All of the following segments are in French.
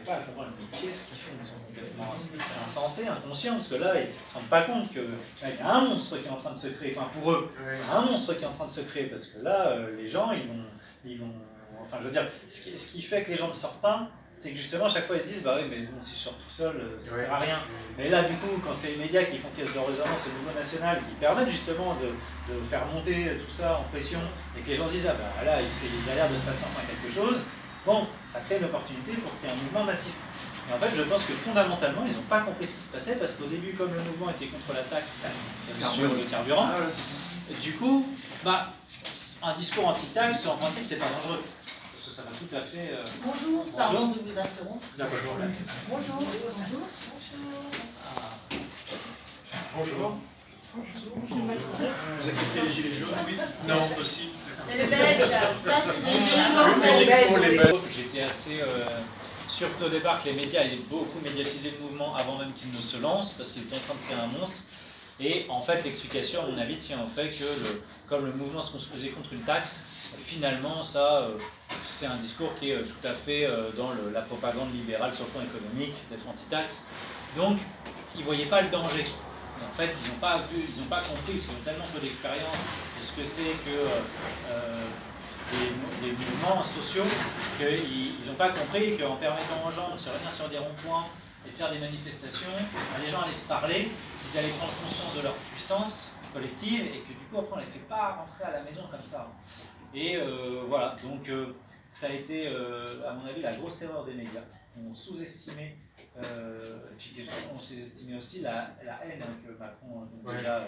pas à comprendre, mais qu'est-ce qu'ils font? Ils sont complètement insensés, inconscients, parce que là, ils ne se rendent pas compte qu'il y a un monstre qui est en train de se créer, enfin pour eux, il y a un monstre qui est en train de se créer, parce que là, les gens, ils vont, enfin je veux dire, ce qui fait que les gens ne sortent pas, c'est que justement, à chaque fois, ils se disent, bah oui, mais bon, si je sors tout seul, ça ne sert à rien. Mais là, du coup, quand c'est les médias qui font caisse de résonance au niveau national, qui permettent justement de faire monter tout ça en pression, et que les gens se disent, ah bah là, il a l'air de se passer enfin quelque chose, bon, ça crée une opportunité pour qu'il y ait un mouvement massif. Et en fait, je pense que fondamentalement, ils n'ont pas compris ce qui se passait, parce qu'au début, comme le mouvement était contre la taxe sur le carburant, du coup, bah, un discours anti-taxe, en principe, c'est pas dangereux. Parce que ça va tout à fait... Bonjour, pardon de vous interrompre. Bonjour. Bonjour. Bonjour. Bonjour. Vous acceptez les gilets jaunes? Oui. Non, aussi. C'est le belge. J'étais assez surpris au départ que les médias aient beaucoup médiatisé le mouvement avant même qu'il ne se lance, parce qu'ils étaient en train de créer un monstre. Et en fait, l'explication, à mon avis, tient au fait que comme le mouvement se construisait contre une taxe, finalement, ça, c'est un discours qui est tout à fait dans la propagande libérale sur le plan économique, d'être anti-taxe. Donc, ils ne voyaient pas le danger. Et en fait, ils n'ont pas vu, ils n'ont pas compris, parce qu'ils ont tellement peu d'expérience de ce que c'est que des mouvements sociaux, qu'ils n'ont pas compris qu'en permettant aux gens de se réunir sur des ronds-points et de faire des manifestations, les gens allaient se parler, ils allaient prendre conscience de leur puissance collective, et que du coup, après, on ne les fait pas rentrer à la maison comme ça. Et voilà, donc ça a été, à mon avis, la grosse erreur des médias. On sous-estimait, puis on sous-estimait aussi la haine que Macron déjà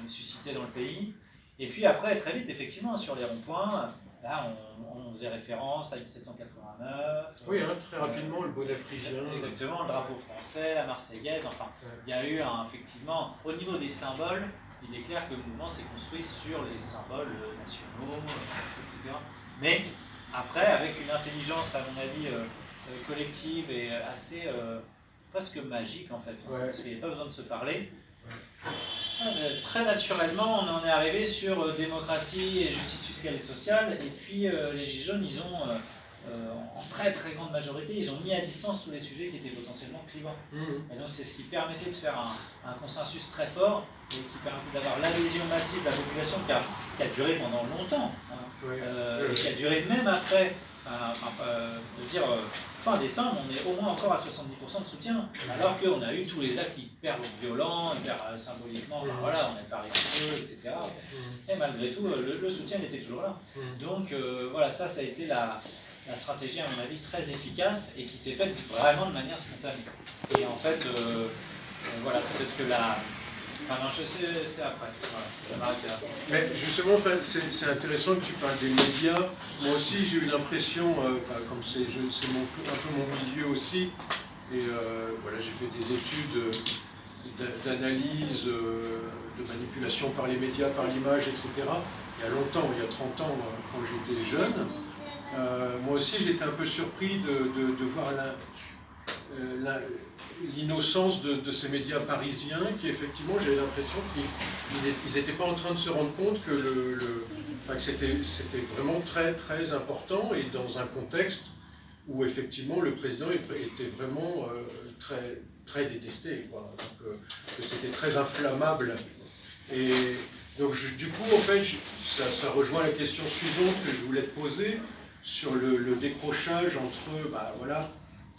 suscitait dans le pays. Et puis après, très vite, effectivement, sur les ronds-points, là, on faisait référence à 1789. Oui, très rapidement, le bonnet phrygien. Exactement, le drapeau français, la Marseillaise, enfin, il y a eu effectivement, au niveau des symboles, il est clair que le mouvement s'est construit sur les symboles nationaux, etc. Mais après, avec une intelligence, à mon avis, collective et assez presque magique, en fait, parce qu'il n'y avait pas besoin de se parler. Très naturellement, on en est arrivé sur démocratie et justice fiscale et sociale, et puis les Gilets jaunes, ils ont, en très très grande majorité, ils ont mis à distance tous les sujets qui étaient potentiellement clivants. Et donc c'est ce qui permettait de faire un consensus très fort, et qui permettait d'avoir l'adhésion massive de la population qui a duré pendant longtemps, et qui a duré même après, de dire fin décembre, on est au moins encore à 70% de soutien, alors qu'on a eu tous les actes hyper violents, hyper symboliquement, enfin voilà, on est paré de feu, etc. Et malgré tout, le soutien était toujours là. Donc voilà, ça a été la stratégie, à mon avis, très efficace, et qui s'est faite vraiment de manière spontanée. Et en fait, voilà, peut-être que la... Enfin non, c'est après. Voilà, mais justement, c'est intéressant que tu parles des médias. Moi aussi, j'ai eu l'impression, comme c'est un peu mon milieu aussi, et voilà, j'ai fait des études d'analyse, de manipulation par les médias, par l'image, etc. Il y a longtemps, il y a 30 ans, quand j'étais jeune. Moi aussi, j'étais un peu surpris de voir l'innocence de ces médias parisiens qui, effectivement, j'avais l'impression qu'ils n'étaient pas en train de se rendre compte que, que c'était vraiment très, très important, et dans un contexte où, effectivement, le président était vraiment très, très détesté, quoi. Donc, que c'était très inflammable. Et donc, du coup, en fait, ça rejoint la question suivante que je voulais te poser sur le décrochage entre voilà,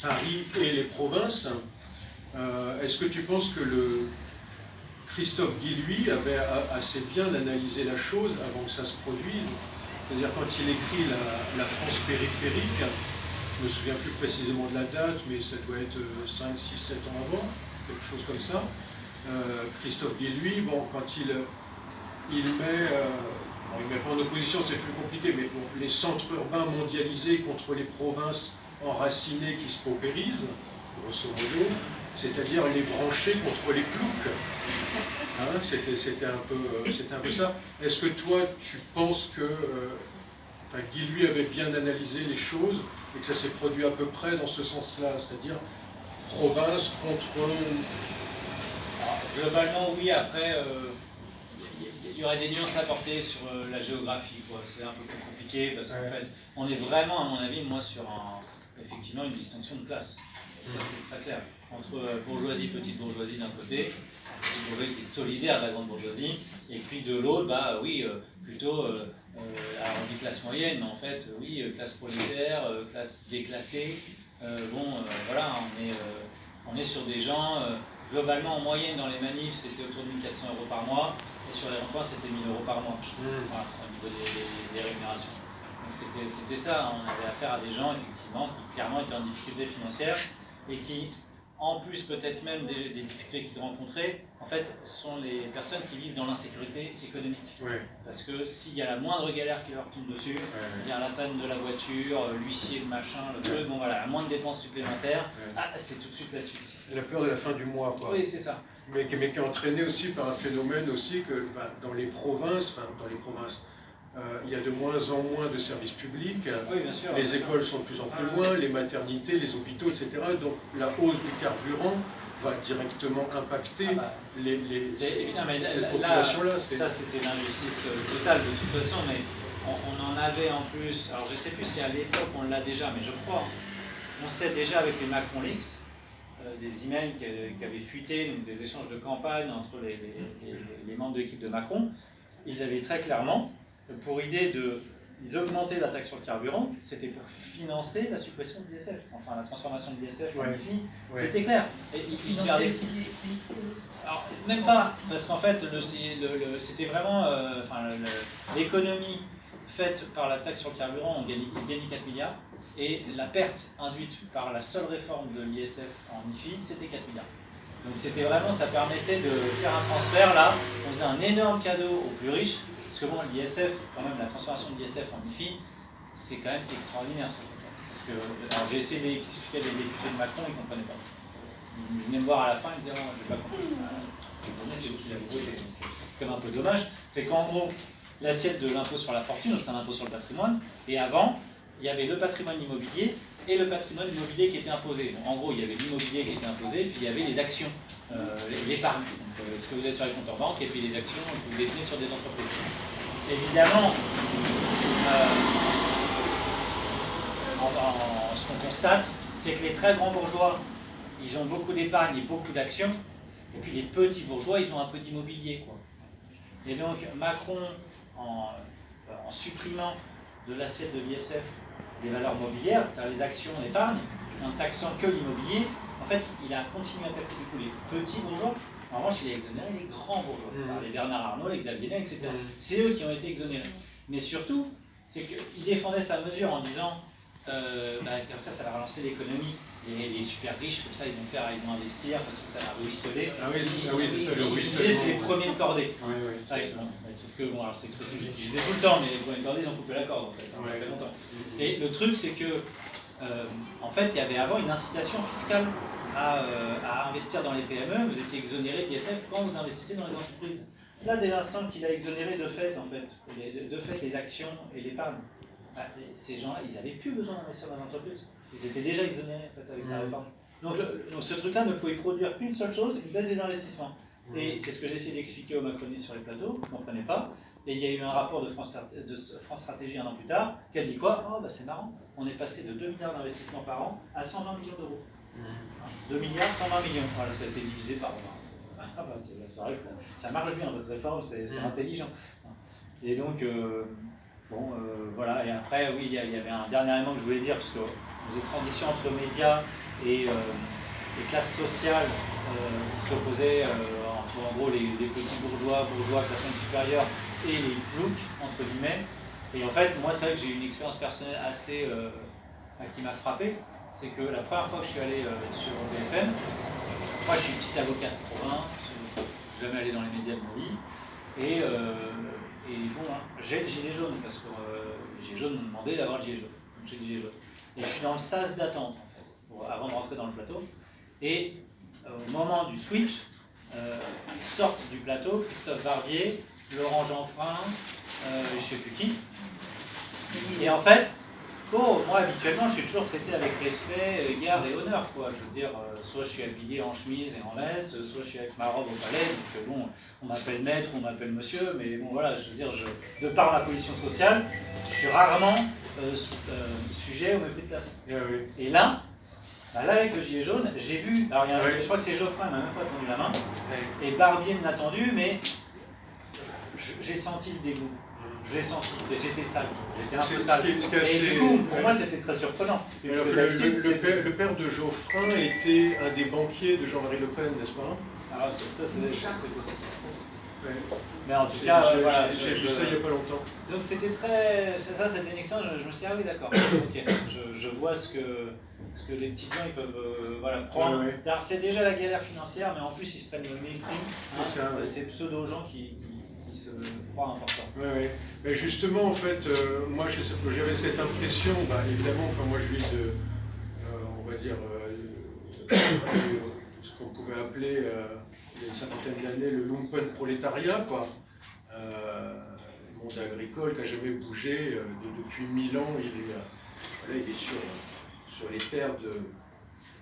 Paris et les provinces. Est-ce que tu penses que Christophe Guilluy avait assez bien analysé la chose avant que ça se produise? C'est-à-dire, quand il écrit la France périphérique, je ne me souviens plus précisément de la date, mais ça doit être 5, 6, 7 ans avant, quelque chose comme ça. Christophe Guilluy, bon, quand il met... il ne met pas en opposition, c'est plus compliqué, mais bon, les centres urbains mondialisés contre les provinces enracinées qui se paupérisent, grosso modo, c'est-à-dire les branchés contre les ploucs. Hein, c'était un peu ça. Est-ce que toi, tu penses que Guilluy avait bien analysé les choses et que ça s'est produit à peu près dans ce sens-là, c'est-à-dire province contre... Globalement, oui. Après, il y aurait des nuances à apporter sur la géographie, quoi. C'est un peu plus compliqué, parce qu'en fait, on est vraiment, à mon avis, moi, sur effectivement une distinction de classe. Ça, c'est très clair. Entre bourgeoisie, petite bourgeoisie d'un côté, petite bourgeoisie qui est solidaire de la grande bourgeoisie, et puis de l'autre, bah oui, plutôt, alors on dit classe moyenne, mais en fait, oui, classe prolétaire, classe déclassée. Voilà, on est sur des gens, globalement en moyenne dans les manifs, c'était autour de 1 400 € par mois, et sur les ronds-points, c'était 1 000 € par mois, voilà, au niveau des rémunérations. Donc c'était ça, on avait affaire à des gens, effectivement, qui clairement étaient en difficulté financière, et qui, en plus peut-être même des difficultés qu'ils rencontraient, en fait, sont les personnes qui vivent dans l'insécurité économique. Ouais. Parce que s'il y a la moindre galère qui leur tombe dessus, il y a la panne de la voiture, l'huissier, le machin, le truc, bon voilà, la moindre dépense supplémentaire, c'est tout de suite la suite. La peur de la fin du mois, quoi. Oui, c'est ça. Mais qui est entraîné aussi par un phénomène aussi que dans les provinces, il y a de moins en moins de services publics, oui, bien sûr, les écoles sont de plus en plus loin, les maternités, les hôpitaux, etc. Donc la hausse du carburant va directement impacter cette population-là. Ça, c'était l'injustice totale de toute façon, mais on en avait en plus, alors je ne sais plus si à l'époque on l'a déjà, mais je crois, on sait déjà avec les Macron Leaks, des emails qui avaient fuité, donc des échanges de campagne entre les membres de l'équipe de Macron, ils avaient très clairement pour idée ils augmentaient la taxe sur le carburant, c'était pour financer la suppression de l'ISF, enfin la transformation de l'ISF en IFI, c'était clair. Financer le CICE. Alors, même pas, parce qu'en fait, c'était vraiment l'économie faite par la taxe sur le carburant, on gagnait 4 milliards, et la perte induite par la seule réforme de l'ISF en IFI, c'était 4 milliards. Donc c'était vraiment, ça permettait de faire un transfert là, on faisait un énorme cadeau aux plus riches, parce que bon, l'ISF, quand même, la transformation de l'ISF en IFI, c'est quand même extraordinaire ce truc. Parce que, alors j'ai essayé d'expliquer à des députés de Macron, ils ne comprenaient pas. Ils venaient me voir à la fin, ils me disaient, oh, je n'ai pas compris. C'est vous qui l'avez voté. Donc, c'est quand même un peu dommage. C'est qu'en gros, l'assiette de l'impôt sur la fortune, c'est un impôt sur le patrimoine, et avant, il y avait le patrimoine immobilier et le patrimoine immobilier qui était imposé. Donc, en gros, il y avait l'immobilier qui était imposé, puis il y avait les actions, l'épargne, ce que vous avez sur les comptes en banque, et puis les actions que vous détenez sur des entreprises. Évidemment, ce qu'on constate, c'est que les très grands bourgeois, ils ont beaucoup d'épargne et beaucoup d'actions, et puis les petits bourgeois, ils ont un peu d'immobilier, quoi. Et donc, Macron, en supprimant de l'assiette de l'ISF des valeurs mobilières, c'est-à-dire les actions d'épargne, en taxant que l'immobilier, en fait, il a continué à taxer du coup les petits bourgeois. En revanche, il a exonéré les grands bourgeois, les Bernard Arnault, les Xavier Niel, etc. C'est eux qui ont été exonérés. Mais surtout, c'est qu'il défendait sa mesure en disant comme ça va relancer l'économie. Les super riches, comme ça, ils vont investir parce que ça va ruisseler. Ah oui, c'est ça, le ruissellement. C'est les premiers de cordée. Oui, sauf que, bon, alors c'est une expression que j'utilisais tout le temps, mais les premiers de cordée, ils ont coupé la corde en fait, ça fait longtemps. Et le truc, c'est que, en fait, il y avait avant une incitation fiscale à investir dans les PME. Vous étiez exonéré de l'ISF quand vous investissez dans les entreprises. Là, dès l'instant qu'il a exonéré de fait les actions et l'épargne, ces gens-là, ils n'avaient plus besoin d'investir dans les entreprises. Ils étaient déjà exonérés en fait, avec sa réforme. Donc ce truc-là ne pouvait produire qu'une seule chose, une baisse des investissements. Et c'est ce que j'essaie d'expliquer aux macronistes sur les plateaux, ils ne comprenaient pas. Et il y a eu un rapport de France Stratégie un an plus tard qui a dit quoi ? Oh, bah c'est marrant, on est passé de 2 milliards d'investissements par an à 120 millions d'euros. 2 milliards, 120 millions. Voilà, ça a été divisé par 20. C'est vrai que ça marche bien, votre réforme, c'est intelligent. Et donc, voilà. Et après, oui, il y avait un dernier élément que je voulais dire, parce que vous êtes transition entre médias et classes sociales qui s'opposaient entre, en gros, les petits bourgeois, classe moyenne supérieure, et les ploucs, entre guillemets. Et en fait, moi, c'est vrai que j'ai eu une expérience personnelle assez qui m'a frappé. C'est que la première fois que je suis allé sur BFM, moi je suis petit avocat de province, je ne suis jamais allé dans les médias de ma vie, et bon, j'ai le gilet jaune, parce que les gilets jaunes m'ont demandé d'avoir le gilet jaune, donc j'ai le gilet jaune. Et je suis dans le sas d'attente, en fait, avant de rentrer dans le plateau, et au moment du switch, sortent du plateau Christophe Barbier, Laurent Geoffrin, je ne sais plus qui, et en fait, Bon, moi habituellement je suis toujours traité avec respect, égard et honneur, quoi. Je veux dire, soit je suis habillé en chemise et en veste, soit je suis avec ma robe au palais, donc bon, on m'appelle maître, on m'appelle monsieur, mais bon voilà, je veux dire, de par ma position sociale, je suis rarement sujet au mépris de classe. Ah oui. Et là, bah là avec le gilet jaune, j'ai vu, alors je crois que c'est Geoffrin, il m'a même pas tendu la main, et Barbier me l'a tendu, mais j'ai senti le dégoût. Je l'ai senti, j'étais sale, j'étais un peu sale. Et du coup, pour moi, c'était très surprenant. Alors le père de Geoffrin était un des banquiers de Jean-Marie Le Pen, n'est-ce pas? Ah, ça c'est possible. Ouais. Mais en tout cas, voilà. J'ai vu ça il n'y a pas longtemps. Donc c'était très. Ça, c'était une expérience, je me suis dit, ah oui, d'accord. Ok, je vois ce que les petits gens ils peuvent voilà, prendre. Ouais. Alors, c'est déjà la galère financière, mais en plus, ils se prennent le mépris Ouais. ces pseudo-gens qui se croient importants. Oui. Mais justement, en fait, moi j'avais cette impression, évidemment, moi je vis de, on va dire, ce qu'on pouvait appeler, il y a une cinquantaine d'années, le lumpen prolétariat, quoi. Le monde agricole qui n'a jamais bougé depuis 1000 ans, il est sur les terres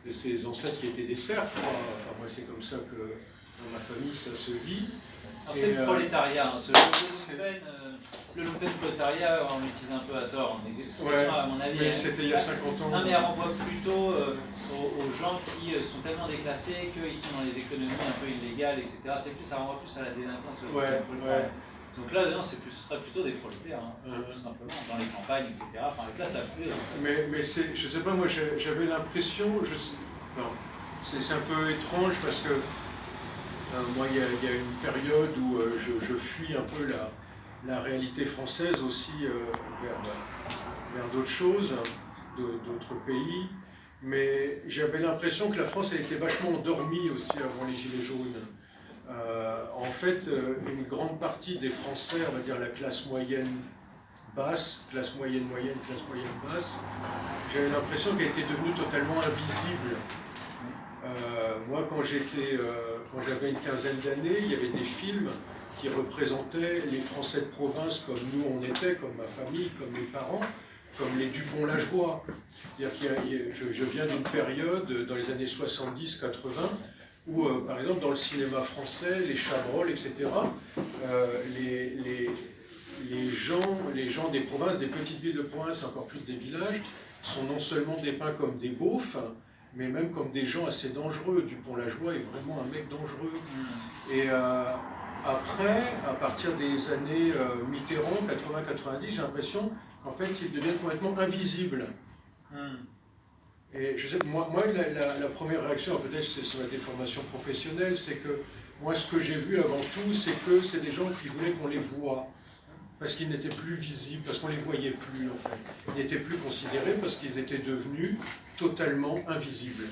de ses ancêtres qui étaient des serfs, quoi. Enfin, moi c'est comme ça que dans ma famille ça se vit. C'est le prolétariat, le lumpen prolétariat, on l'utilise un peu à tort, mais à mon avis. Oui, c'était il y a 50 ans. Non, mais elle renvoie plutôt aux gens qui sont tellement déclassés qu'ils sont dans les économies un peu illégales, etc. Ça renvoie plus à la délinquance. Donc là, non, ce serait plutôt des prolétaires, tout simplement, dans les campagnes, etc. Enfin, les classes la plus. Mais je sais pas, moi j'avais l'impression, c'est un peu étrange parce que moi, il y a une période où je fuis un peu la réalité française aussi vers d'autres choses, d'autres pays. Mais j'avais l'impression que la France elle était vachement endormie aussi avant les Gilets jaunes. En fait, une grande partie des Français, on va dire la classe moyenne basse, classe moyenne basse, j'avais l'impression qu'elle était devenue totalement invisible. Moi, quand j'avais une quinzaine d'années, il y avait des films qui représentaient les Français de province comme nous on était, comme ma famille, comme mes parents, comme les Dupont-Lajoie. Je viens d'une période, dans les années 70-80, où, par exemple, dans le cinéma français, les Chabrol, etc., les gens des provinces, des petites villes de province, encore plus des villages, sont non seulement dépeints comme des beaufs, mais même comme des gens assez dangereux. Dupont-Lajoie est vraiment un mec dangereux. Et après, à partir des années Mitterrand, 80-90, j'ai l'impression qu'en fait, ils deviennent complètement invisibles. Et je sais, moi la première réaction, peut-être c'est sur la déformation professionnelle, c'est que moi, ce que j'ai vu avant tout, c'est que c'est des gens qui voulaient qu'on les voie. Parce qu'ils n'étaient plus visibles, parce qu'on ne les voyait plus, en fait. Ils n'étaient plus considérés parce qu'ils étaient devenus totalement invisibles.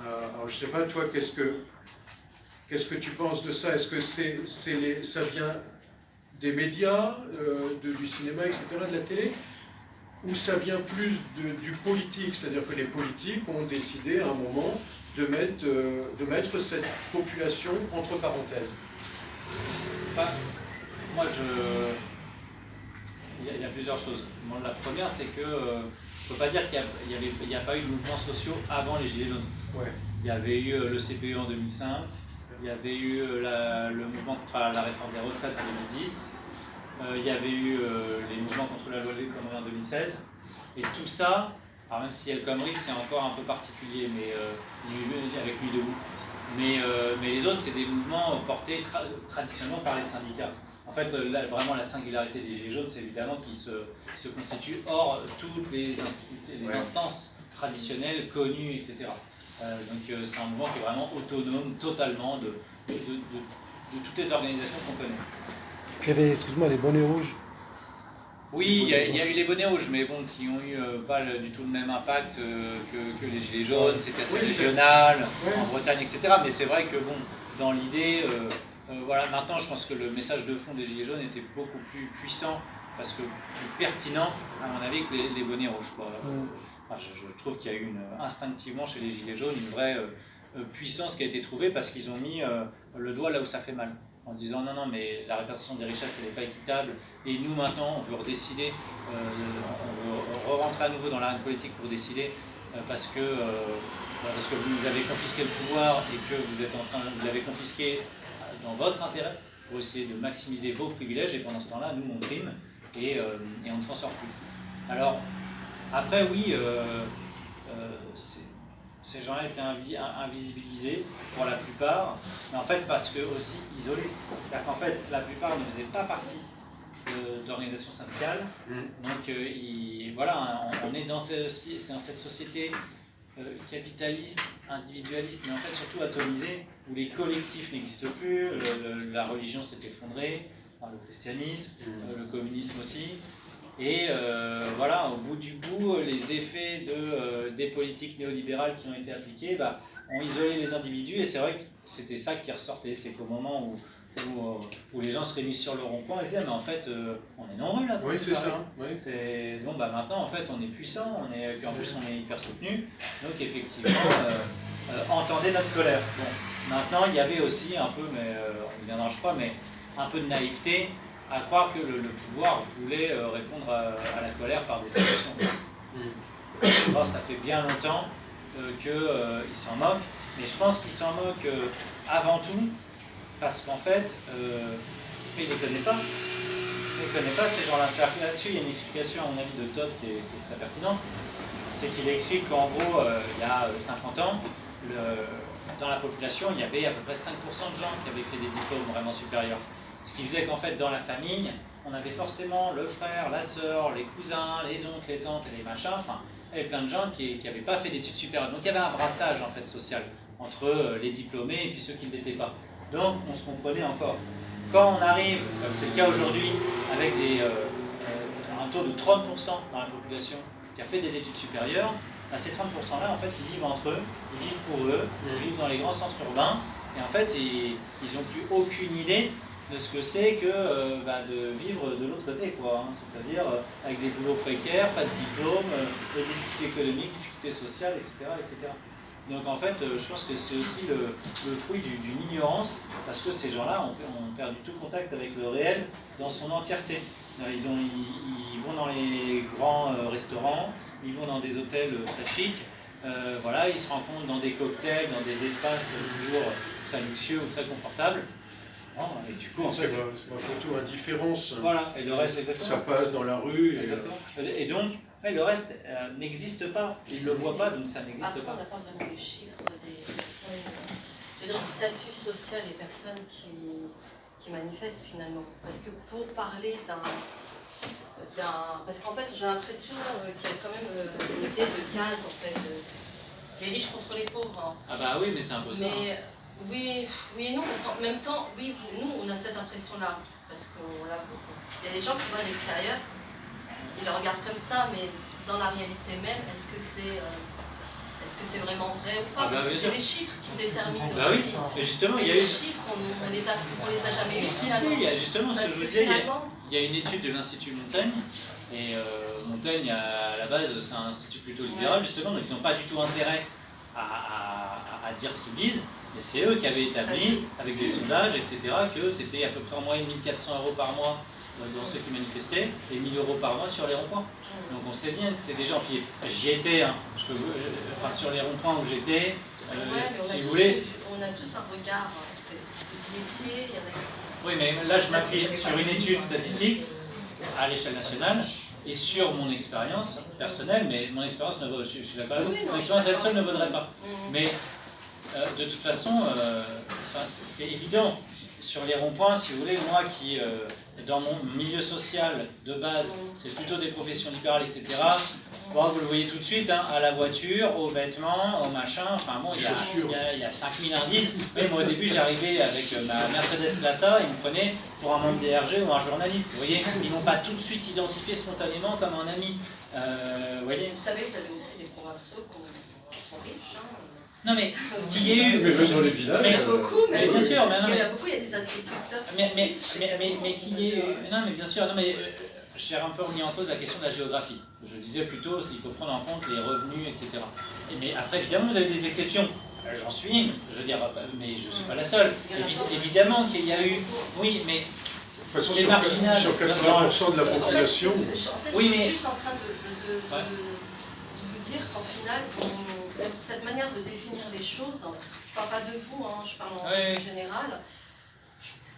Alors, je ne sais pas, toi, qu'est-ce que tu penses de ça? Est-ce que ça vient des médias, du cinéma, etc., de la télé? Ou ça vient plus du politique? C'est-à-dire que les politiques ont décidé, à un moment, de mettre cette population entre parenthèses. Moi, il y a plusieurs choses. Bon, la première, c'est que je ne peux pas dire qu'il n'y a pas eu de mouvements sociaux avant les Gilets jaunes. Ouais. Il y avait eu le CPE en 2005, il y avait eu le mouvement contre la réforme des retraites en 2010, il y avait eu les mouvements contre la loi El Khomri en 2016. Et tout ça, alors même si El Khomri c'est encore un peu particulier, mais avec Nuit debout. Mais les autres, c'est des mouvements portés traditionnellement par les syndicats. En fait, là, vraiment, la singularité des Gilets jaunes, c'est évidemment qu'ils se constituent hors toutes les instances traditionnelles, connues, etc. Donc c'est un mouvement qui est vraiment autonome, totalement, de toutes les organisations qu'on connaît. Il y avait, excuse-moi, les bonnets rouges. Oui, il y a eu les bonnets rouges, mais bon, qui ont eu pas du tout le même impact que les Gilets jaunes. C'était assez régional, en Bretagne, etc. Mais c'est vrai que, bon, dans l'idée... voilà, maintenant je pense que le message de fond des Gilets jaunes était beaucoup plus puissant, parce que plus pertinent, à mon avis, que les bonnets rouges. Enfin, je trouve qu'il y a eu instinctivement chez les Gilets jaunes une vraie puissance qui a été trouvée, parce qu'ils ont mis le doigt là où ça fait mal. en disant non, non, mais la répartition des richesses, elle n'est pas équitable, et nous maintenant, on veut redécider, on veut rentrer à nouveau dans l'arène politique pour décider, parce que vous nous avez confisqué le pouvoir et que vous l'avez confisqué dans votre intérêt pour essayer de maximiser vos privilèges, et pendant ce temps-là, nous, on prime et on ne s'en sort plus. Alors, après, oui, ces gens-là étaient invisibilisés pour la plupart, mais en fait parce que aussi isolés. C'est-à-dire qu'en fait, la plupart ne faisaient pas partie d'organisations syndicales. Donc voilà, on est dans cette société capitaliste, individualiste, mais en fait surtout atomisée, où les collectifs n'existent plus, la religion s'est effondrée, le christianisme, le communisme aussi. Et voilà, au bout du bout, les effets des politiques néolibérales qui ont été appliquées ont isolé les individus, et c'est vrai que c'était ça qui ressortait. C'est qu'au moment où les gens se réunissent sur le rond-point, ils disaient mais en fait on est nombreux là. Oui, c'est ça. Oui. Donc maintenant en fait on est puissant, puis en plus on est hyper soutenu, donc effectivement entendez notre colère. Bon, maintenant il y avait aussi un peu, mais on y viendra je crois, mais un peu de naïveté à croire que le pouvoir voulait répondre à la colère par des solutions. Alors, ça fait bien longtemps qu'ils s'en moquent, mais je pense qu'ils s'en moquent avant tout parce qu'en fait, ils ne les connaissent pas. Ils ne les connaissent pas ces gens-là. Là-dessus, il y a une explication à mon avis de Todd qui est très pertinente. C'est qu'il explique qu'en gros, il y a 50 ans, dans la population, il y avait à peu près 5% de gens qui avaient fait des diplômes vraiment supérieurs. Ce qui faisait qu'en fait, dans la famille, on avait forcément le frère, la sœur, les cousins, les oncles, les tantes et les machins. Enfin, il y avait plein de gens qui n'avaient pas fait d'études supérieures. Donc il y avait un brassage en fait social entre les diplômés et puis ceux qui ne l'étaient pas. Donc on se comprenait encore. Quand on arrive, comme c'est le cas aujourd'hui, avec un taux de 30% dans la population qui a fait des études supérieures, ces 30%-là, en fait, ils vivent entre eux, ils vivent pour eux, ils vivent dans les grands centres urbains, et en fait, ils n'ont plus aucune idée de ce que c'est que de vivre de l'autre côté, quoi. C'est-à-dire avec des boulots précaires, pas de diplôme, des difficultés économiques, difficultés sociales, etc., etc. Donc en fait, je pense que c'est aussi le fruit d'une ignorance, parce que ces gens-là ont perdu tout contact avec le réel dans son entièreté. Ils vont dans les grands restaurants, ils vont dans des hôtels très chics, voilà, ils se rencontrent dans des cocktails, dans des espaces toujours très luxueux ou très confortables. Et du coup, en fait, c'est ma photo indifférence. Voilà, et le reste, exactement. Ça passe dans la rue. Exactement. Et donc, le reste n'existe pas. Ils ne le voient pas, donc ça n'existe pas. On n'a pas vraiment les chiffres des personnes, je veux dire, du statut social des personnes qui manifestent finalement. Parce que pour parler parce qu'en fait, j'ai l'impression qu'il y a quand même une idée de gaz, en fait, les riches contre les pauvres. Hein. Ah bah oui, mais c'est un peu ça. Mais, oui et non, parce qu'en même temps, oui, nous, on a cette impression-là, parce qu'on l'a beaucoup. Il y a des gens qui voient de l'extérieur, ils le regardent comme ça, mais dans la réalité même, est-ce que c'est vraiment vrai ou pas? Parce que c'est les chiffres qui déterminent aussi. Oui, et justement, il y a les chiffres, on les a jamais eus finalement. Si, justement, ce que je vous disais, il y a une étude de l'Institut Montaigne, et Montaigne, à la base, c'est un institut plutôt libéral, justement, donc ils n'ont pas du tout intérêt à dire ce qu'ils disent, mais c'est eux qui avaient établi, avec des sondages, etc., que c'était à peu près en moyenne 1 400 € par mois dans ceux qui manifestaient, et 1 000 € par mois sur les ronds-points. Donc on sait bien que c'est des gens, puis j'y étais, hein, sur les ronds-points où j'étais, si vous voulez... On a tous un regard, vous y étiez, il y en a qui... Oui, mais là je m'appuie sur une étude statistique à l'échelle nationale, et sur mon expérience personnelle, mais mon expérience ne vaut, je suis d'accord avec vous, mon expérience à elle seule ne vaudrait pas. Mais de toute façon, c'est évident. Sur les ronds-points, si vous voulez, moi qui, dans mon milieu social de base, c'est plutôt des professions libérales, etc., bon, vous le voyez tout de suite, hein, à la voiture, aux vêtements, au machin, enfin bon, il y a 5000 indices. Mais moi au début, j'arrivais avec ma Mercedes Classa, ils me prenaient pour un membre DRG ou un journaliste. Vous voyez, ils n'ont pas tout de suite identifié spontanément comme un ami. Voyez. Vous savez, vous avez aussi des provinciaux qui sont riches. Hein. Non mais, s'il y a eu... Mais dans les villages... Il y en a beaucoup, mais bien sûr, mais non, il y en a beaucoup, il y a des agriculteurs qui sont riches. Mais qu'il y ait... Non mais bien sûr, non mais... J'ai un peu remis en cause la question de la géographie. Je disais plutôt qu'il faut prendre en compte les revenus, etc. Mais après, évidemment, vous avez des exceptions. J'en suis une, je veux dire, mais je ne suis pas la seule. Il y en a pas. Évidemment qu'il y a eu... Oui, mais... De toute façon, c'est marginal. sur 80% de la En population... fait, je suis juste en train de vous dire qu'en final, cette manière de définir les choses, je ne parle pas de vous, hein, je parle en règle générale,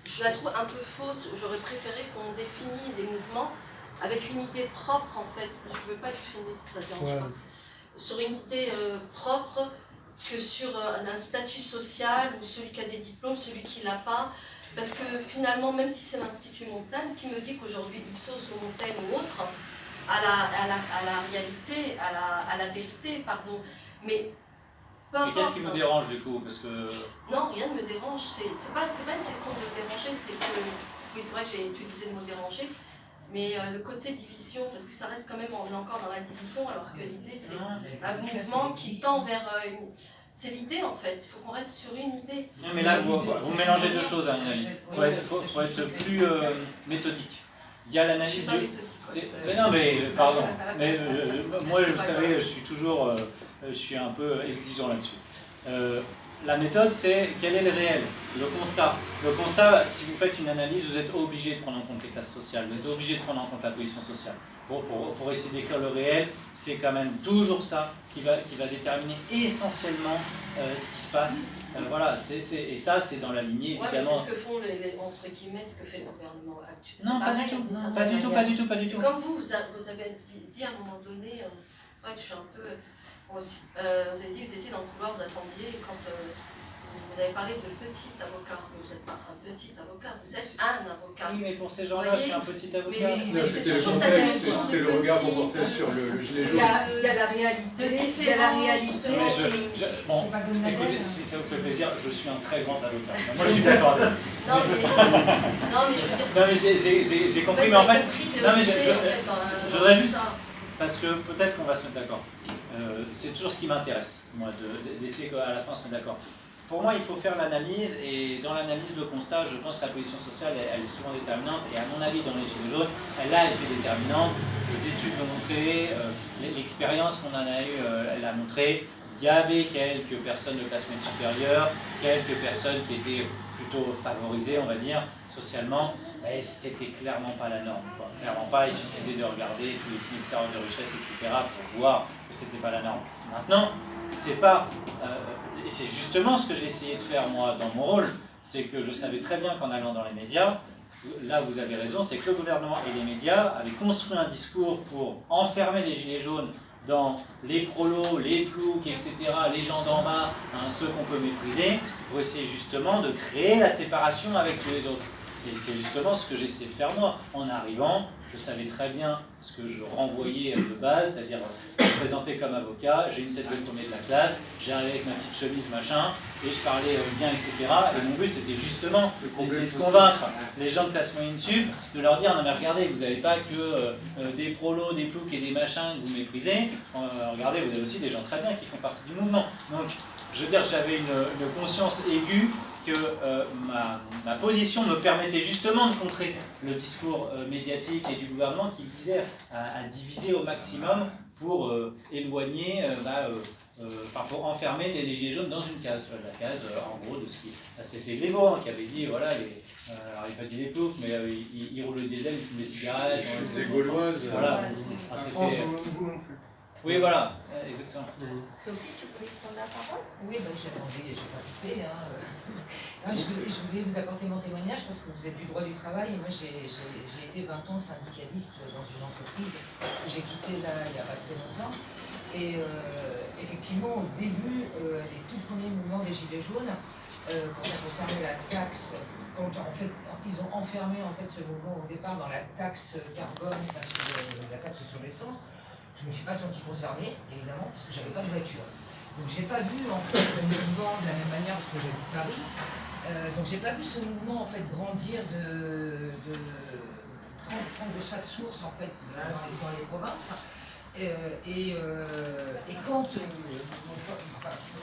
je la trouve un peu fausse. J'aurais préféré qu'on définisse les mouvements avec une idée propre, en fait. Je ne veux pas être filmé, si ça ne dérange pas. Sur une idée propre que sur un statut social, ou celui qui a des diplômes, celui qui ne l'a pas. Parce que finalement, même si c'est l'Institut Montaigne qui me dit qu'aujourd'hui Ipsos ou Montaigne ou autre, à la réalité, à la vérité, pardon. Mais peu importe. Et qu'est-ce qui vous dérange du coup? Parce que... Non, rien ne me dérange. C'est pas une question de déranger, c'est que... Oui, c'est vrai que j'ai utilisé le mot déranger, mais le côté division, parce que ça reste quand même, on est encore dans la division, alors que l'idée c'est un mouvement qui tend vers une... C'est l'idée en fait, il faut qu'on reste sur une idée. Non mais là, vous mélangez deux choses à mon avis. Il faut être plus méthodique. Il y a l'analyse du... Mais non mais, pardon, mais moi vous savez, je suis un peu exigeant là-dessus. La méthode, c'est quel est le réel, le constat. Le constat, si vous faites une analyse, vous êtes obligé de prendre en compte les classes sociales, vous êtes obligé de prendre en compte la position sociale. Pour essayer d'écrire le réel, c'est quand même toujours ça qui va déterminer essentiellement ce qui se passe. Voilà, et ça, c'est dans la lignée, évidemment. Ouais, mais c'est ce que font, entre guillemets, ce que fait le gouvernement actuel. Non, pas du tout, pas du tout. C'est comme vous avez dit à un moment donné, c'est vrai que je suis un peu... vous avez dit que vous étiez dans le couloir, vous attendiez, et quand vous avez parlé de petit avocat, mais vous n'êtes pas un petit avocat, vous êtes un avocat. Oui, mais pour ces gens-là, je suis un petit avocat. Mais c'est toujours cette notion de C'était le regard qu'on portait sur le gilet jaune. Il y a la réalité. Il y a la réalité. Bon, écoutez, si ça vous fait plaisir, je suis un très grand avocat. Moi, je suis d'accord avec vous. Non, mais je veux dire... Non, mais j'ai compris, mais en fait... Non, mais je voudrais juste... Parce que peut-être qu'on va se mettre d'accord. C'est toujours ce qui m'intéresse, moi, d'essayer qu'à la fin on se mette d'accord. Pour moi, il faut faire l'analyse, et dans l'analyse, le constat, je pense que la position sociale, elle est souvent déterminante, et à mon avis, dans les Gilets jaunes, elle a été déterminante. Les études l'ont montré, l'expérience qu'on en a eue, elle a montré. Il y avait quelques personnes de classe moyenne supérieure, quelques personnes qui étaient plutôt favorisées, on va dire, socialement, mais c'était clairement pas la norme, quoi. Clairement pas, il suffisait de regarder tous les signes extérieurs de richesse, etc., pour voir que c'était pas la norme. Maintenant, c'est pas... et c'est justement ce que j'ai essayé de faire, moi, dans mon rôle, c'est que je savais très bien qu'en allant dans les médias, là vous avez raison, c'est que le gouvernement et les médias avaient construit un discours pour enfermer les gilets jaunes dans les prolos, les ploucs, etc., les gens d'en bas, hein, ceux qu'on peut mépriser, pour essayer justement de créer la séparation avec tous les autres. Et c'est justement ce que j'ai essayé de faire moi. En arrivant, je savais très bien ce que je renvoyais de base, c'est-à-dire me présenter comme avocat, j'ai une tête de premier de la classe, j'arrivais avec ma petite chemise, machin, et je parlais bien, etc. Et mon but, c'était justement d'essayer de convaincre les gens de classe moyenne sup, de leur dire, non mais regardez, vous n'avez pas que des prolos, des ploucs et des machins que vous méprisez, regardez, vous avez aussi des gens très bien qui font partie du mouvement. Donc, je veux dire, j'avais une conscience aiguë que ma position me permettait justement de contrer le discours médiatique et du gouvernement qui visait à diviser au maximum pour éloigner, pour enfermer les gilets jaunes dans une case. La case, en gros, de ce qui... C'était Lévo qui avait dit, voilà, alors il n'a pas dit les ploucs, mais il roule le diesel, il fume des cigarettes. Des Gauloises. Voilà. Oui, voilà, exactement. Sophie, tu voulais prendre la parole? Oui, donc j'ai pas coupé. Je voulais vous apporter mon témoignage parce que vous êtes du droit du travail et moi j'ai été 20 ans syndicaliste dans une entreprise que j'ai quittée là il n'y a pas très longtemps. Et effectivement, au début, les tout premiers mouvements des Gilets jaunes, quand ça concernait la taxe, quand ils ont enfermé ce mouvement au départ dans la taxe carbone, la taxe sur l'essence, je ne me suis pas sentie concernée, évidemment, parce que je n'avais pas de voiture. Donc je n'ai pas vu le mouvement de la même manière parce que j'habite Paris. Donc j'ai pas vu ce mouvement grandir prendre de sa source dans les provinces. Et quand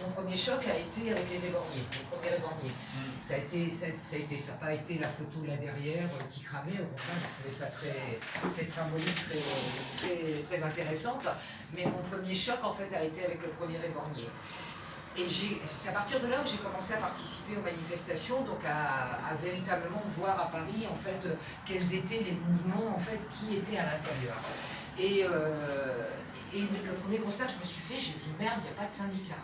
mon premier choc a été avec les éborgnés, les premiers éborgnés. Ça n'a pas été la photo là derrière qui cramait, au contraire, j'ai trouvé cette symbolique très intéressante. Mais mon premier choc a été avec le premier éborgné. Et c'est à partir de là où j'ai commencé à participer aux manifestations, donc à véritablement voir à Paris en fait quels étaient les mouvements en fait qui étaient à l'intérieur. Et le premier constat que je me suis fait, j'ai dit merde, il n'y a pas de syndicat,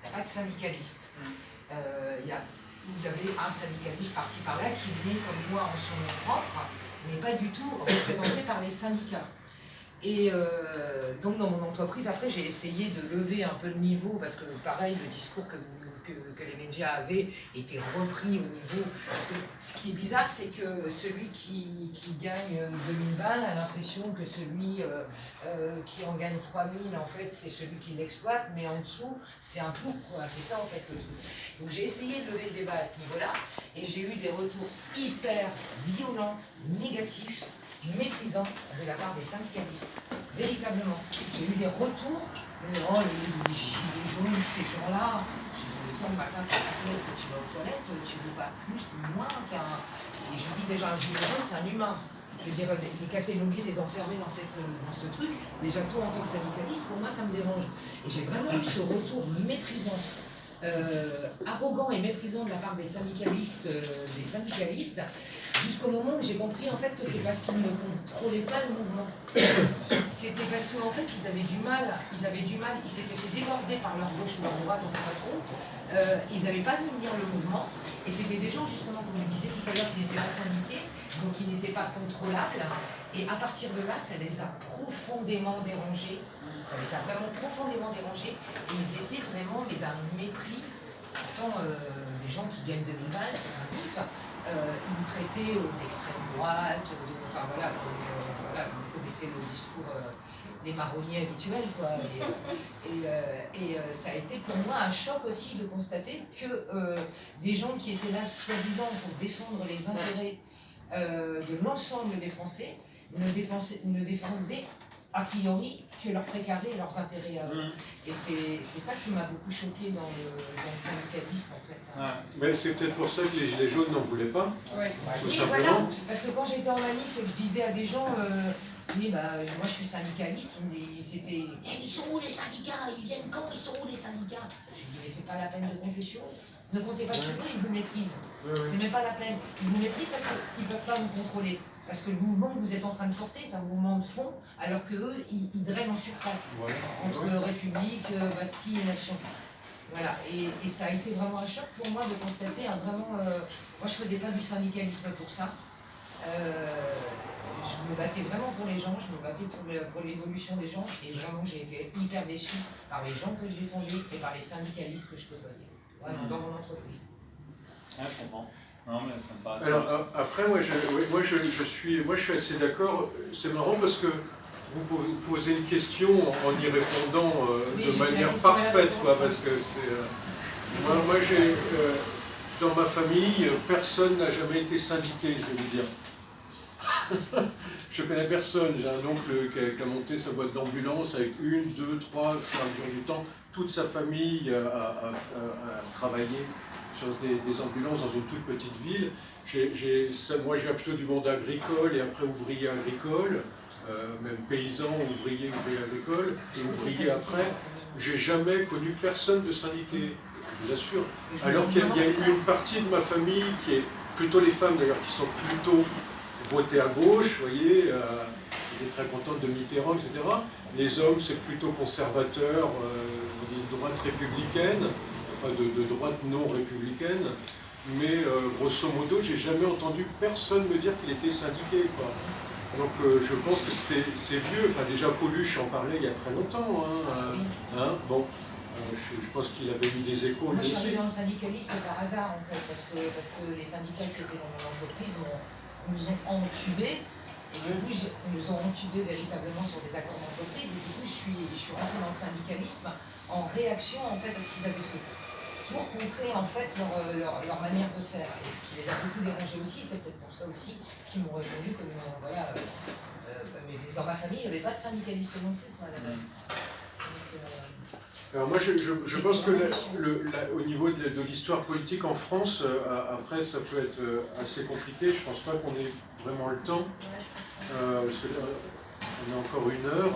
il n'y a pas de syndicaliste. Il y avait un syndicaliste par-ci par-là qui venait comme moi en son nom propre, mais pas du tout représenté par les syndicats. Et donc dans mon entreprise, après j'ai essayé de lever un peu le niveau, parce que pareil, le discours que les médias avaient était repris au niveau... Parce que ce qui est bizarre, c'est que celui qui gagne 2000 balles a l'impression que celui qui en gagne 3000, en fait, c'est celui qui l'exploite, mais en dessous, c'est un tout, quoi. C'est ça en fait le truc. Donc j'ai essayé de lever le débat à ce niveau-là, et j'ai eu des retours hyper violents, négatifs, méprisant de la part des syndicalistes, véritablement. J'ai eu des retours, mais oh, les gilets jaunes, ces gens-là, je dis, toi, le matin, quand tu te lèves, que tu vas aux toilettes, tu ne veux pas plus ni moins qu'un... Et je dis déjà, un gilet jaune, c'est un humain. Je veux dire, les catégories, les enfermer dans ce truc, déjà toi en tant que syndicaliste, pour moi, ça me dérange. Et j'ai vraiment eu ce retour méprisant, arrogant et méprisant de la part des syndicalistes, jusqu'au moment où j'ai compris en fait que c'est parce qu'ils ne contrôlaient pas le mouvement. C'était parce qu'en fait ils avaient du mal, ils s'étaient fait déborder par leur gauche ou leur droite, on ne sait pas trop. Ils n'avaient pas vu venir le mouvement, et c'était des gens justement, comme je disais tout à l'heure, qui n'étaient pas syndiqués, donc ils n'étaient pas contrôlables, et à partir de là, ça les a profondément dérangés, ça les a vraiment profondément dérangés, et ils étaient vraiment mais d'un mépris. Pourtant, des gens qui gagnent 2000 balles, c'est un bif. Ils nous traitaient d'extrême droite, enfin voilà, vous connaissez le discours des marronniers habituels, quoi. Et ça a été pour moi un choc aussi de constater que des gens qui étaient là soi-disant pour défendre les intérêts de l'ensemble des Français ne défendaient a priori que leurs précarés et leurs intérêts à eux. Et c'est ça qui m'a beaucoup choqué dans le syndicalisme en fait. Ouais. Mais c'est peut-être pour ça que les Gilets jaunes n'en voulaient pas, tout simplement. Voilà, parce que quand j'étais en manif et que je disais à des gens, oui, moi je suis syndicaliste, c'était ils sont où les syndicats? Ils viennent quand? Ils sont où les syndicats? Je lui dis mais c'est pas la peine de compter sur eux. Ne comptez pas sur eux, ils vous méprisent. C'est même pas la peine. Ils vous méprisent parce qu'ils ne peuvent pas vous contrôler. Parce que le mouvement que vous êtes en train de porter est un mouvement de fond, alors qu'eux, ils drainent en surface, entre République, Bastille et Nation. Voilà, et ça a été vraiment un choc pour moi de constater moi je faisais pas du syndicalisme pour ça. Je me battais vraiment pour les gens, je me battais pour l'évolution des gens, et vraiment j'ai été hyper déçu par les gens que je défendais et par les syndicalistes que je côtoyais, vraiment dans mon entreprise. Ouais, je comprends. Non, mais ça me paraît. Alors après, moi je suis assez d'accord. C'est marrant parce que vous posez une question en y répondant de manière parfaite, quoi, parce que c'est... moi j'ai... dans ma famille, personne n'a jamais été syndiqué, je vais vous dire. Je connais personne. J'ai un oncle qui a monté sa boîte d'ambulance avec 1, 2, 3, 5 jours du temps. Toute sa famille a travaillé sur des ambulances dans une toute petite ville. Moi, je viens plutôt du monde agricole et après ouvrier agricole, même paysan, ouvrier agricole, et ouvrier après. J'ai jamais connu personne de syndiqué, je vous assure. Alors qu'il y a une partie de ma famille qui est plutôt les femmes d'ailleurs, qui sont plutôt votées à gauche, vous voyez, qui est très contente de Mitterrand, etc. Les hommes, c'est plutôt conservateur, de droite républicaine, de droite non républicaine, mais grosso modo, j'ai jamais entendu personne me dire qu'il était syndiqué, quoi. Donc je pense que c'est vieux, enfin déjà Coluche en parlait il y a très longtemps, bon, je pense qu'il avait eu des échos. Moi je suis arrivée dans le syndicalisme par hasard en fait, parce que les syndicats qui étaient dans mon entreprise nous ont entubés, et du coup ils nous ont entubés véritablement sur des accords d'entreprise, et du coup je suis rentrée dans le syndicalisme en réaction en fait à ce qu'ils avaient fait, pour contrer en fait leur manière de faire. Et ce qui les a beaucoup dérangés aussi, c'est peut-être pour ça aussi qu'ils m'ont répondu comme voilà, mais dans ma famille il n'y avait pas de syndicaliste non plus, quoi, à la base. Alors moi je pense que au niveau de l'histoire politique en France, après ça peut être assez compliqué, je pense pas qu'on ait vraiment le temps, parce que là, on a encore 1 heure.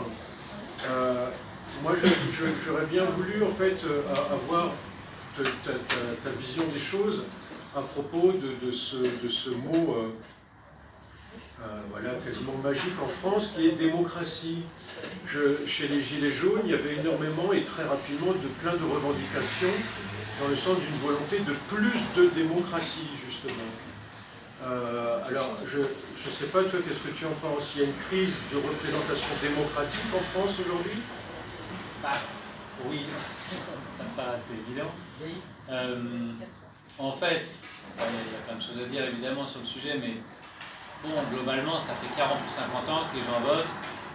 Moi j'aurais bien voulu en fait avoir ta vision des choses à propos de ce mot voilà, quasiment magique en France, qui est démocratie. Chez les Gilets jaunes, il y avait énormément et très rapidement plein de revendications dans le sens d'une volonté de plus de démocratie, justement. Alors, je ne sais pas, toi, qu'est-ce que tu en penses? Il y a une crise de représentation démocratique en France aujourd'hui? Oui, ça me paraît assez évident. En fait, il y a plein de choses à dire évidemment sur le sujet, mais bon, globalement, ça fait 40 ou 50 ans que les gens votent,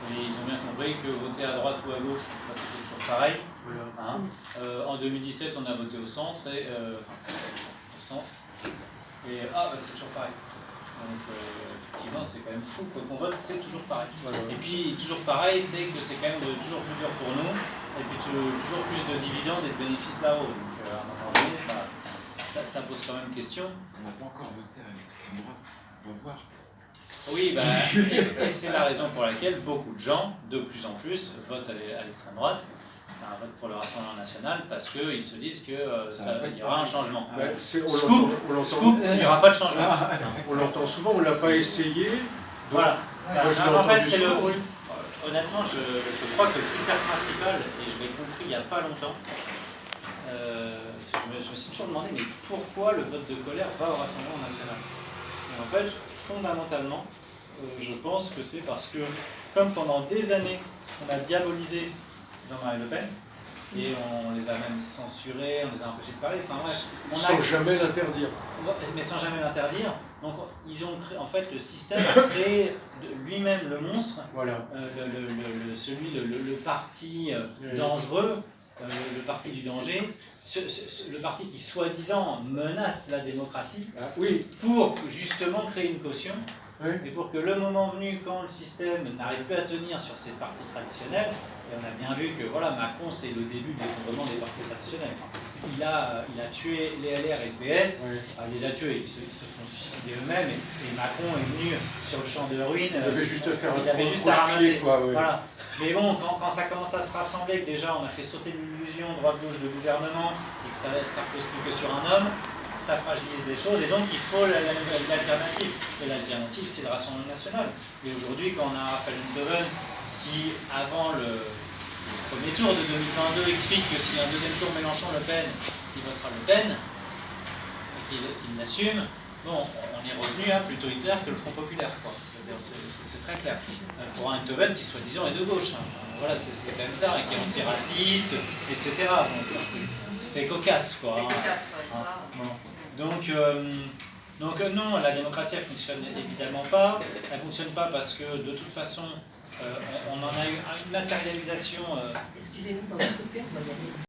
et ils ont bien compris que voter à droite ou à gauche, c'est toujours pareil. Hein. En 2017, on a voté au centre, c'est toujours pareil. Donc, effectivement, c'est quand même fou, quoi qu'on vote, c'est toujours pareil. Et puis, toujours pareil, c'est que c'est quand même toujours plus dur pour nous, et puis toujours plus de dividendes et de bénéfices là-haut. Donc, à un moment donné, ça pose quand même question. On n'a pas encore voté à l'extrême droite, on va voir. Oui, et c'est la raison pour laquelle beaucoup de gens, de plus en plus, votent à l'extrême droite, votent pour le Rassemblement national, parce qu'ils se disent qu'il y aura un changement. Scoop, il n'y aura pas de changement. On l'entend souvent, on ne l'a pas essayé. Voilà. Moi, je l'ai en fait, entendu souvent, oui. Honnêtement, je crois que le critère principal, et je l'ai compris il n'y a pas longtemps, je me suis toujours demandé, mais pourquoi le vote de colère va au Rassemblement national? Et en fait, fondamentalement, je pense que c'est parce que, comme pendant des années, on a diabolisé Jean-Marie Le Pen, et on les a même censurés, on les a empêchés de parler, enfin bref. Sans jamais l'interdire. Mais sans jamais l'interdire. Donc, ils ont créé, en fait, le système a créé lui-même le monstre, voilà. Le parti dangereux, le parti du danger, le parti qui soi-disant menace la démocratie, pour justement créer une caution, et pour que le moment venu, quand le système n'arrive plus à tenir sur ces partis traditionnels, et on a bien vu que voilà, Macron c'est le début de l'effondrement des partis traditionnels. Il a tué les LR et le PS, il les a tués, ils se sont suicidés eux-mêmes, et Macron est venu sur le champ de ruines. Il avait juste à faire il avait juste à ramasser. Quoi, voilà. Mais bon, quand ça commence à se rassembler, que déjà on a fait sauter l'illusion droite-gauche de gouvernement, et que ça ne repose plus que sur un homme, ça fragilise les choses, et donc il faut l'alternative. Et l'alternative, c'est le Rassemblement national. Et aujourd'hui, quand on a Raphaël Enthoven qui, avant le premier tour de 2022, explique que s'il y a un deuxième tour Mélenchon-Le Pen, il votera Le Pen, et qu'il l'assume, bon, on est revenu à plutôt Hitler que le Front Populaire, quoi. C'est très clair. Pour un Enthoven qui, soi-disant, est de gauche. Hein. Voilà, c'est quand même ça, hein, qui est antiraciste, etc. Bon, c'est cocasse, quoi. C'est cocasse, ouais, hein. ça. Bon. Donc non, la démocratie elle fonctionne évidemment pas. Elle fonctionne pas parce que de toute façon, on en a eu une matérialisation. Excusez-nous, on va couper, on va y aller.